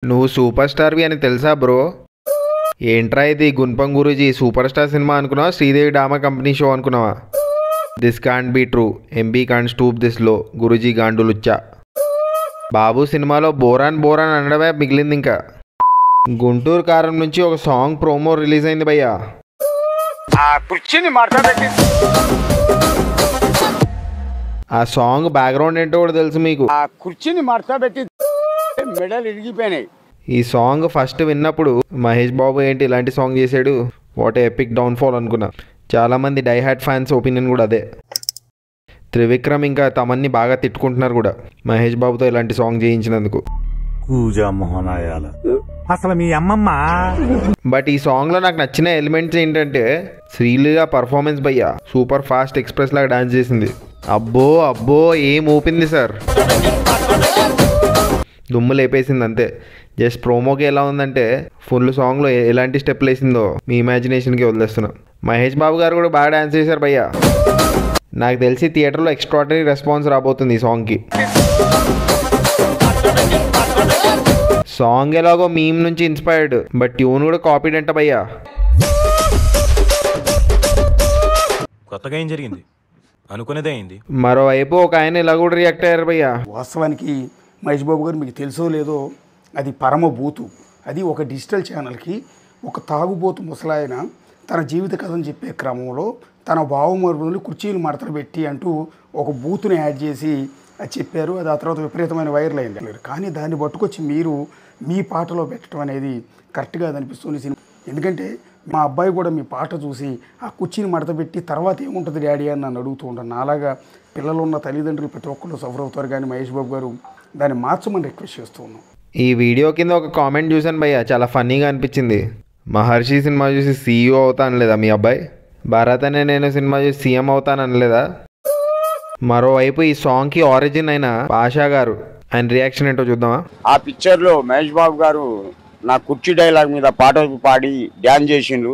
నువ్వు సూపర్ స్టార్వి అని తెలుసా బ్రో? ఏంట్రా ఇది గున్పం గురూజీ సూపర్ స్టార్ సినిమా అనుకున్నావా, శ్రీదేవి డ్రామా కంపెనీ షో అనుకున్నావా? దిస్ కాంట్ బీ ట్రూ, ఎంబీ can't stoop this low, Guruji గాండులుచ్చా. బాబు సినిమాలో బోరాన్ బోరాన్ అనడమే మిగిలింది. ఇంకా గుంటూరు కారం నుంచి ఒక సాంగ్ ప్రోమో రిలీజ్ అయింది భయ్యా. ఆ సాంగ్ బ్యాక్గ్రౌండ్ ఏంటో కూడా తెలుసు మీకు? ఆ కుర్చీని మార్చబెట్టి మెడల్ ఇరిగిపోయినాయి. ఈ సాంగ్ ఫస్ట్ విన్నప్పుడు మహేష్ బాబు ఏంటి ఇలాంటి సాంగ్ చేశాడు, వాట్ ఎపిక్ డౌన్ఫాల్ అనుకున్నా. చాలామంది డై హార్ట్ ఫ్యాన్స్ ఒపీనియన్ కూడా అదే. త్రివిక్రమ్ ఇంకా తమన్ని బాగా తిట్టుకుంటున్నారు కూడా మహేష్ బాబుతో ఇలాంటి సాంగ్ చేయించినందుకు. అసలు మీ అమ్మమ్మ. బట్ ఈ సాంగ్లో నాకు నచ్చిన ఎలిమెంట్స్ ఏంటంటే శ్రీలీల పర్ఫార్మెన్స్ భయ్యా, సూపర్ ఫాస్ట్ ఎక్స్ప్రెస్ లాగా డాన్స్ చేసింది. అబ్బో అబ్బో ఏం ఊపింది సార్, దుమ్ము లేపేసింది అంతే. జస్ట్ ప్రోమోకి ఎలా ఉందంటే ఫుల్ సాంగ్లో ఎలాంటి స్టెప్లు వేసిందో మీ ఇమాజినేషన్కి వదిలేస్తున్నా. మహేష్ బాబు గారు కూడా బాగా డాన్స్ చేశారు భయ్యా. నాకు తెలిసి థియేటర్లో ఎక్స్ట్రాడినరీ రెస్పాన్స్ రాబోతుంది ఈ సాంగ్కి. సాంగ్ ఎలాగో మీమ్ నుంచి ఇన్స్పైర్డ్, బట్ ట్యూన్ కూడా కాపీడ్ అంట భయ్యా. కొత్తగా ఏం జరిగింది అనుకునేదే అయింది. మరోవైపు ఒక ఆయన ఇలా కూడా రియాక్ట్ అయ్యారు భయ్యా. వాస్తవానికి మహేష్ బాబు గారు మీకు తెలుసో లేదో అది పరమ బూతు. అది ఒక డిజిటల్ ఛానల్కి ఒక తాగుబోతు ముసలాయన తన జీవిత కథను చెప్పే క్రమంలో తన బావమరుదులు కుర్చీలు మడతలు పెట్టి అంటూ ఒక బూతుని యాడ్ చేసి అది చెప్పారు. అది ఆ తర్వాత విపరీతమైన వైరల్ అయింది. కానీ దాన్ని పట్టుకొచ్చి మీరు మీ పాటలో పెట్టడం అనేది కరెక్ట్గా అనిపిస్తుంది సినిమా. ఎందుకంటే మా అబ్బాయి కూడా మీ పాట చూసి ఆ కుర్చీని మడత పెట్టి తర్వాత ఏముంటుంది డాడీ అని నన్ను అడుగుతూ ఉంటాను. నాలాగా పిల్లలు ఉన్న తల్లిదండ్రులు ప్రతి ఒక్కళ్ళు సఫర్ అవుతారు. కానీ మహేష్ బాబు గారు దాన్ని మార్చమని రిక్వెస్ట్ చేస్తూ ఉన్నాం. ఈ వీడియో కింద ఒక కామెంట్ చూశాను భయ్యా, చాలా ఫన్నీగా అనిపించింది. మహర్షి సినిమా చూసి సీఈఓ అవుతాను లేదా మీ అబ్బాయి? భరత్ అనే నేను సినిమా చూసి సీఎం అవుతాను అనలేదా? మరోవైపు ఈ సాంగ్కి ఆరిజిన్ అయిన పాషా గారు ఆయన రియాక్షన్ ఏంటో చూద్దామా? ఆ పిక్చర్లో మహేష్ బాబు గారు నా కుర్చీ డైలాగ్ మీద పాట పాడి డ్యాన్స్ చేసిండ్రు.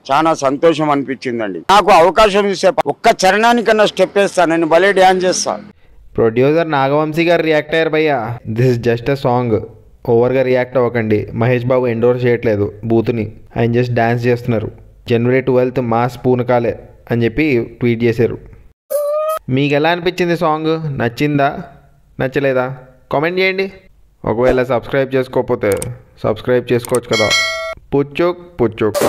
చాలా సంతోషం అనిపించిందండి. నాకు అవకాశం ఇస్తే ఒక్క చరణానికన్నా స్టెప్ వేస్తాను, నేను భలే డ్యాన్స్ చేస్తాను. ప్రొడ్యూసర్ నాగవంశీ గారు రియాక్ట్ అయ్యారు భయ్యా. This is just a song, ఓవర్గా రియాక్ట్ అవ్వకండి. మహేష్ బాబు ఎండోర్స్ చేయట్లేదు బూత్ని, ఆయన జస్ట్ డ్యాన్స్ చేస్తున్నారు. January 12th మాస్ పూనకాలే అని చెప్పి ట్వీట్ చేశారు. మీకు ఎలా అనిపించింది సాంగ్? నచ్చిందా నచ్చలేదా కామెంట్ చేయండి. ఒకవేళ సబ్స్క్రైబ్ చేసుకోకపోతే సబ్స్క్రైబ్ చేసుకోవచ్చు కదా. పుచ్చుక్ పుచ్చుక్.